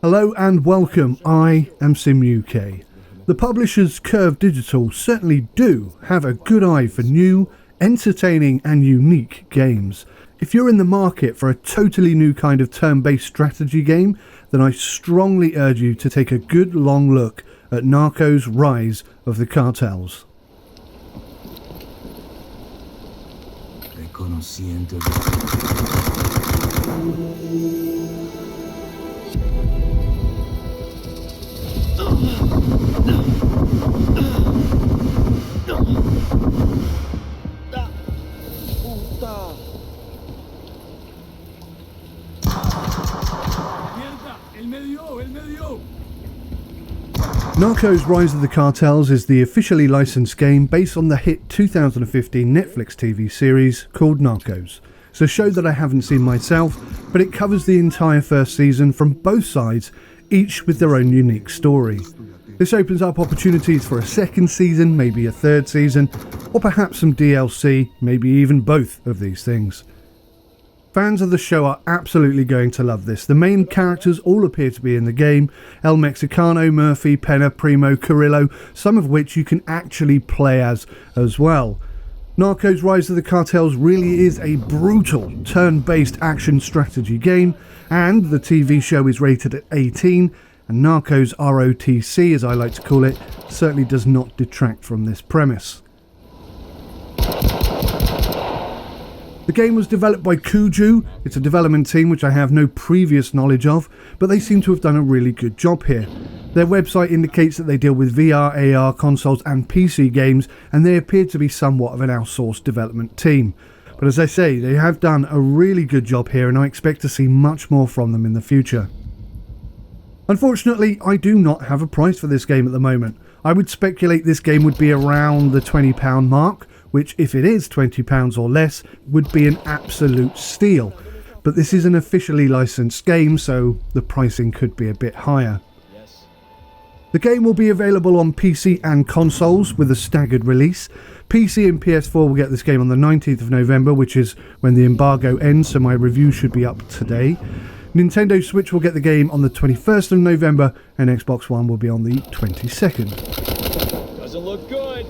Hello and welcome, I am SimUK. The publishers Curve Digital certainly do have a good eye for new, entertaining and unique games. If you're in the market for a totally new kind of turn-based strategy game, then I strongly urge you to take a good long look at NARCOS Rise of the Cartels. NARCOS Rise of the Cartels is the officially licensed game based on the hit 2015 Netflix TV series called Narcos. It's a show that I haven't seen myself, but it covers the entire first season from both sides, each with their own unique story. This opens up opportunities for a second season, maybe a third season, or perhaps some DLC, maybe even both of these things. Fans of the show are absolutely going to love this. The main characters all appear to be in the game: El Mexicano, Murphy, Penna, Primo, Carrillo, some of which you can actually play as well. Narcos Rise of the Cartels really is a brutal turn-based action strategy game, and the TV show is rated at 18, and Narcos ROTC, as I like to call it, certainly does not detract from this premise. The game was developed by Kuju. It's a development team which I have no previous knowledge of, but they seem to have done a really good job here. Their website indicates that they deal with VR, AR, consoles and PC games, and they appear to be somewhat of an outsourced development team. But as I say, they have done a really good job here, and I expect to see much more from them in the future. Unfortunately, I do not have a price for this game at the moment. I would speculate this game would be around the £20 mark, which, if it is £20 or less, would be an absolute steal. But this is an officially licensed game, so the pricing could be a bit higher. The game will be available on PC and consoles with a staggered release. PC and PS4 will get this game on the 19th of November, which is when the embargo ends, so my review should be up today. Nintendo Switch will get the game on the 21st of November, and Xbox One will be on the 22nd. Doesn't look good.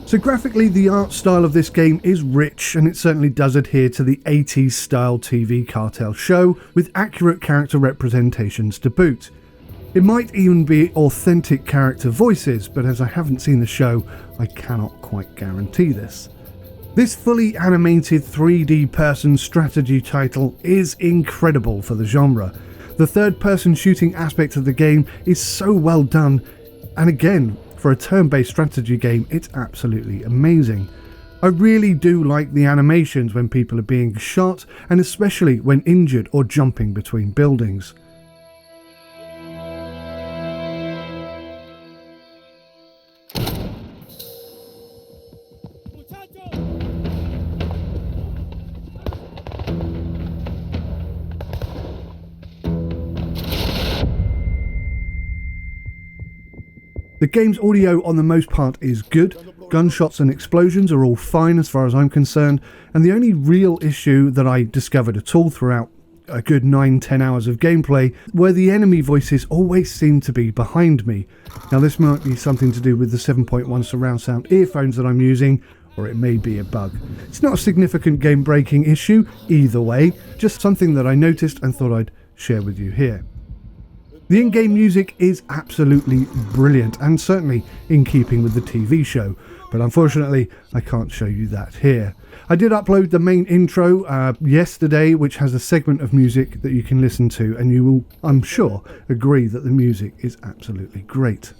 So graphically, the art style of this game is rich, and it certainly does adhere to the 80s style TV cartel show, with accurate character representations to boot. It might even be authentic character voices, but as I haven't seen the show, I cannot quite guarantee this. This fully animated 3D person strategy title is incredible for the genre. The third-person shooting aspect of the game is so well done, and again, for a turn-based strategy game, it's absolutely amazing. I really do like the animations when people are being shot, and especially when injured or jumping between buildings. The game's audio on the most part is good. Gunshots and explosions are all fine as far as I'm concerned, and the only real issue that I discovered at all throughout a good 9-10 hours of gameplay were the enemy voices always seem to be behind me. Now this might be something to do with the 7.1 surround sound earphones that I'm using, or it may be a bug. It's not a significant game breaking issue either way, just something that I noticed and thought I'd share with you here. The in-game music is absolutely brilliant and certainly in keeping with the TV show, but unfortunately I can't show you that here. I did upload the main intro yesterday, which has a segment of music that you can listen to, and you will, I'm sure, agree that the music is absolutely great.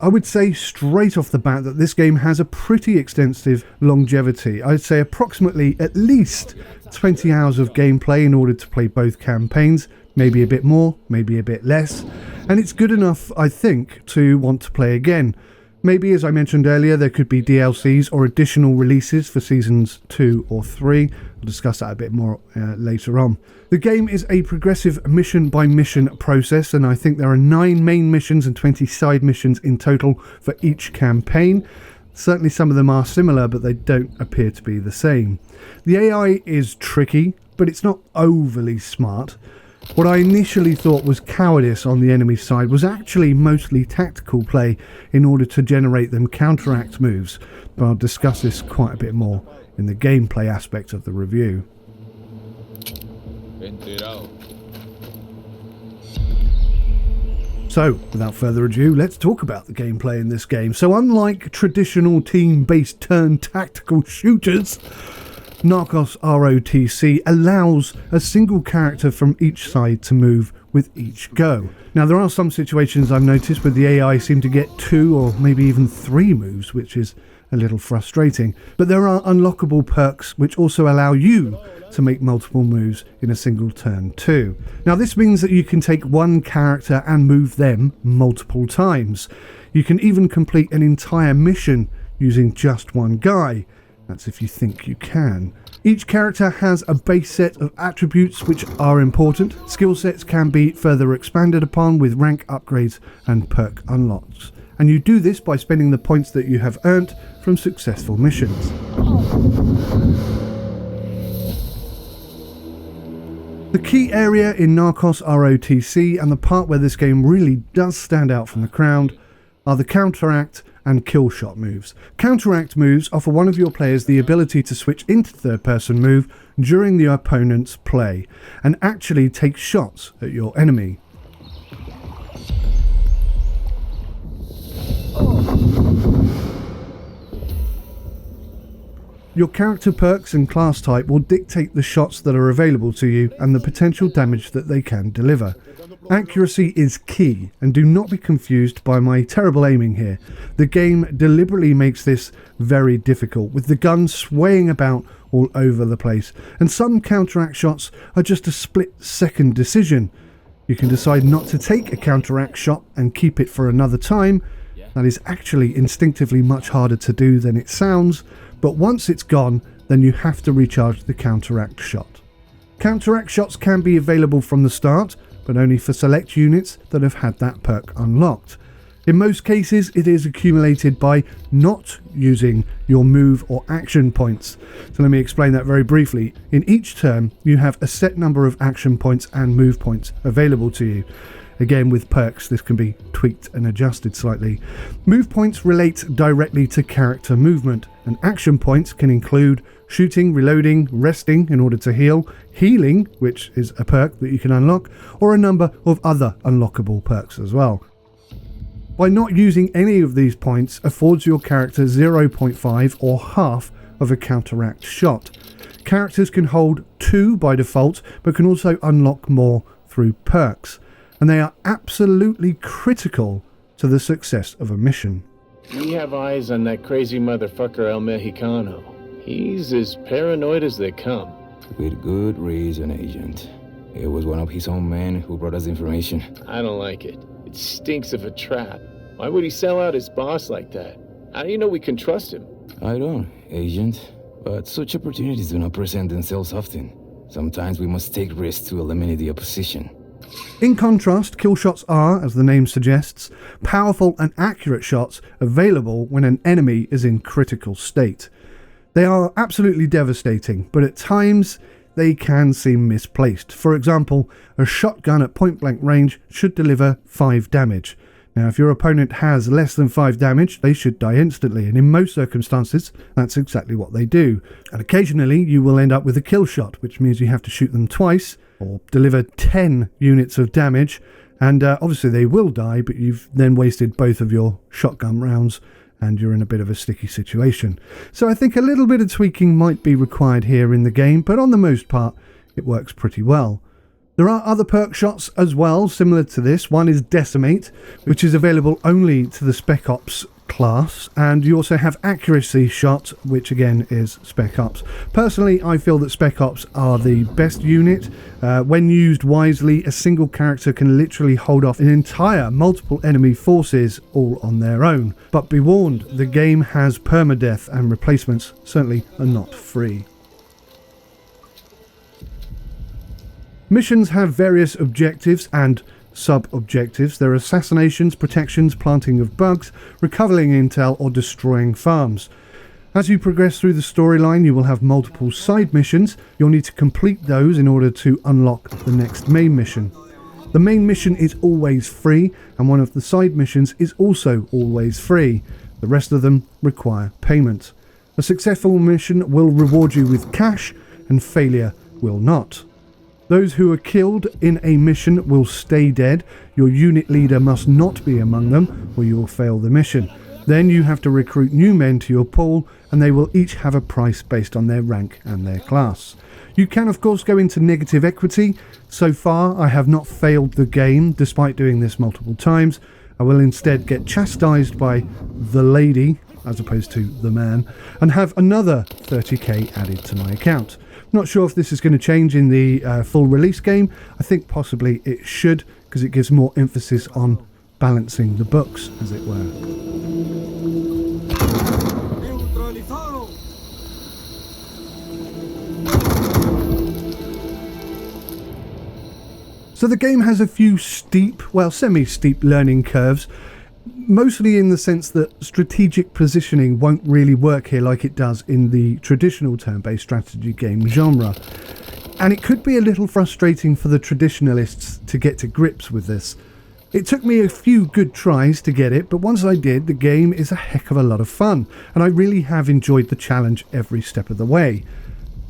I would say straight off the bat that this game has a pretty extensive longevity. I'd say approximately at least 20 hours of gameplay in order to play both campaigns, maybe a bit more, maybe a bit less, and it's good enough, I think, to want to play again. Maybe, as I mentioned earlier, there could be DLCs or additional releases for seasons 2 or 3. I'll discuss that a bit more later on. The game is a progressive mission by mission process, and I think there are 9 main missions and 20 side missions in total for each campaign. Certainly some of them are similar, but they don't appear to be the same. The AI is tricky, but it's not overly smart. What I initially thought was cowardice on the enemy side was actually mostly tactical play in order to generate them counteract moves, but I'll discuss this quite a bit more in the gameplay aspect of the review. So, without further ado, let's talk about the gameplay in this game. So unlike traditional team-based turn tactical shooters, NARCOS ROTC allows a single character from each side to move with each go. Now there are some situations I've noticed where the AI seem to get 2 or maybe even 3 moves, which is a little frustrating. But there are unlockable perks which also allow you to make multiple moves in a single turn too. Now this means that you can take one character and move them multiple times. You can even complete an entire mission using just one guy. That's if you think you can. Each character has a base set of attributes which are important. Skill sets can be further expanded upon with rank upgrades and perk unlocks. And you do this by spending the points that you have earned from successful missions. The key area in NARCOS ROTC, and the part where this game really does stand out from the crowd, are the counteract and kill shot moves. Counteract moves offer one of your players the ability to switch into third person move during the opponent's play and actually take shots at your enemy. Your character perks and class type will dictate the shots that are available to you and the potential damage that they can deliver. Accuracy is key, and do not be confused by my terrible aiming here. The game deliberately makes this very difficult, with the gun swaying about all over the place, and some counteract shots are just a split-second decision. You can decide not to take a counteract shot and keep it for another time. That is actually instinctively much harder to do than it sounds, but once it's gone, then you have to recharge the counteract shot. Counteract shots can be available from the start, but only for select units that have had that perk unlocked. In most cases, it is accumulated by not using your move or action points. So let me explain that very briefly. In each turn, you have a set number of action points and move points available to you. Again, with perks, this can be tweaked and adjusted slightly. Move points relate directly to character movement, and action points can include shooting, reloading, resting in order to heal, healing, which is a perk that you can unlock, or a number of other unlockable perks as well. By not using any of these points affords your character 0.5 or half of a counteract shot. Characters can hold 2 by default, but can also unlock more through perks, and they are absolutely critical to the success of a mission. We have eyes on that crazy motherfucker El Mexicano. He's as paranoid as they come. With good reason, Agent. It was one of his own men who brought us information. I don't like it. It stinks of a trap. Why would he sell out his boss like that? How do you know we can trust him? I don't, Agent. But such opportunities do not present themselves often. Sometimes we must take risks to eliminate the opposition. In contrast, kill shots are, as the name suggests, powerful and accurate shots available when an enemy is in critical state. They are absolutely devastating, but at times they can seem misplaced. For example, a shotgun at point-blank range should deliver 5 damage. Now, if your opponent has less than 5 damage, they should die instantly, and in most circumstances, that's exactly what they do. And occasionally, you will end up with a kill shot, which means you have to shoot them twice, or deliver 10 units of damage, and obviously they will die, but you've then wasted both of your shotgun rounds, and you're in a bit of a sticky situation. So I think a little bit of tweaking might be required here in the game, but on the most part, it works pretty well. There are other perk shots as well, similar to this. One is Decimate, which is available only to the Spec Ops class, and you also have Accuracy Shot, which again is Spec Ops. Personally, I feel that Spec Ops are the best unit. When used wisely, a single character can literally hold off an entire multiple enemy forces all on their own. But be warned, the game has permadeath, and replacements certainly are not free. Missions have various objectives and sub-objectives. There are assassinations, protections, planting of bugs, recovering intel, or destroying farms. As you progress through the storyline, you will have multiple side missions. You'll need to complete those in order to unlock the next main mission. The main mission is always free, and one of the side missions is also always free. The rest of them require payment. A successful mission will reward you with cash, and failure will not. Those who are killed in a mission will stay dead. Your unit leader must not be among them, or you will fail the mission. Then you have to recruit new men to your pool, and they will each have a price based on their rank and their class. You can of course go into negative equity. So far I have not failed the game despite doing this multiple times. I will instead get chastised by the lady, as opposed to the man, and have another 30k added to my account. Not sure if this is going to change in the full release game. I think possibly it should, because it gives more emphasis on balancing the books, as it were. So the game has a few steep, well, semi-steep learning curves, mostly in the sense that strategic positioning won't really work here like it does in the traditional turn-based strategy game genre. And it could be a little frustrating for the traditionalists to get to grips with this. It took me a few good tries to get it, but once I did, the game is a heck of a lot of fun, and I really have enjoyed the challenge every step of the way.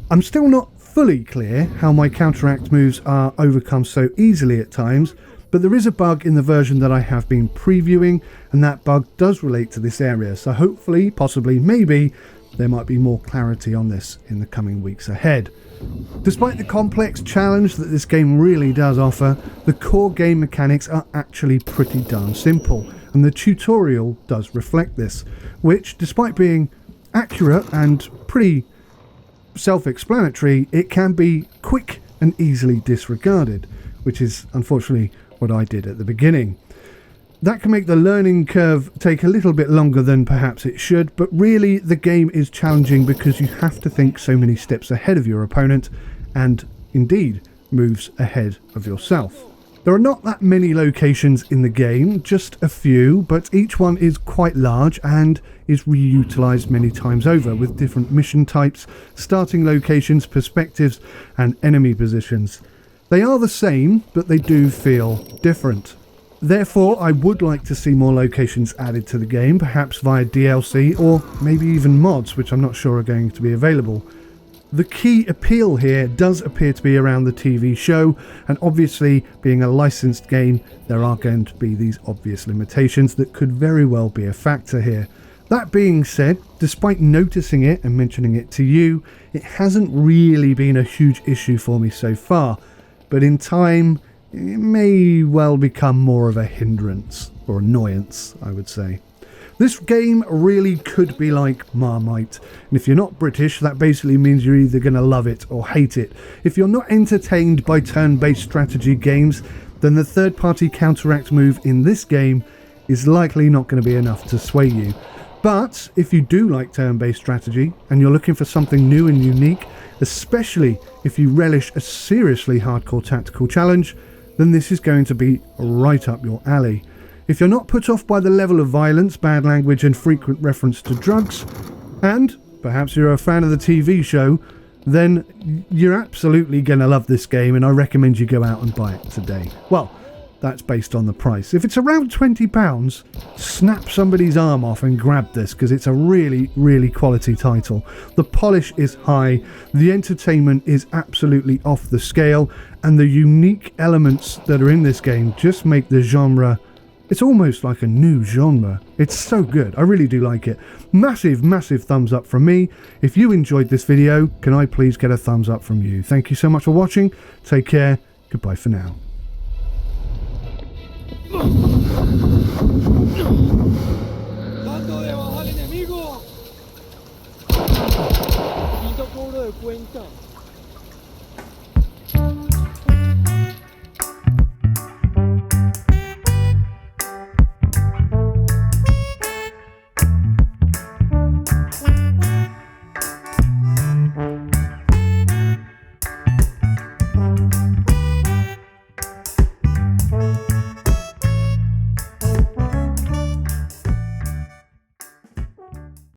I'm still not fully clear how my counteract moves are overcome so easily at times, but there is a bug in the version that I have been previewing, and that bug does relate to this area, so hopefully, possibly, maybe, there might be more clarity on this in the coming weeks ahead. Despite the complex challenge that this game really does offer, the core game mechanics are actually pretty darn simple, and the tutorial does reflect this, which, despite being accurate and pretty self-explanatory, it can be quick and easily disregarded, which is unfortunately what I did at the beginning. That can make the learning curve take a little bit longer than perhaps it should, but really the game is challenging because you have to think so many steps ahead of your opponent, and indeed moves ahead of yourself. There are not that many locations in the game, just a few, but each one is quite large and is reutilised many times over with different mission types, starting locations, perspectives and enemy positions. They are the same, but they do feel different. Therefore, I would like to see more locations added to the game, perhaps via DLC or maybe even mods, which I'm not sure are going to be available. The key appeal here does appear to be around the TV show, and obviously being a licensed game, there are going to be these obvious limitations that could very well be a factor here. That being said, despite noticing it and mentioning it to you, it hasn't really been a huge issue for me so far, but in time it may well become more of a hindrance, or annoyance, I would say. This game really could be like Marmite, and if you're not British, that basically means you're either going to love it or hate it. If you're not entertained by turn-based strategy games, then the third-party counteract move in this game is likely not going to be enough to sway you. But if you do like turn-based strategy, and you're looking for something new and unique, especially if you relish a seriously hardcore tactical challenge, then this is going to be right up your alley. If you're not put off by the level of violence, bad language and frequent reference to drugs, and perhaps you're a fan of the TV show, then you're absolutely going to love this game, and I recommend you go out and buy it today. Well, that's based on the price. If it's around £20, snap somebody's arm off and grab this, because it's a really, really quality title. The polish is high, the entertainment is absolutely off the scale, and the unique elements that are in this game just make the genre, it's almost like a new genre. It's so good. I really do like it. Massive, massive thumbs up from me. If you enjoyed this video, can I please get a thumbs up from you? Thank you so much for watching. Take care. Goodbye for now. ¡Trato de bajar enemigo! Quito cobro de cuenta.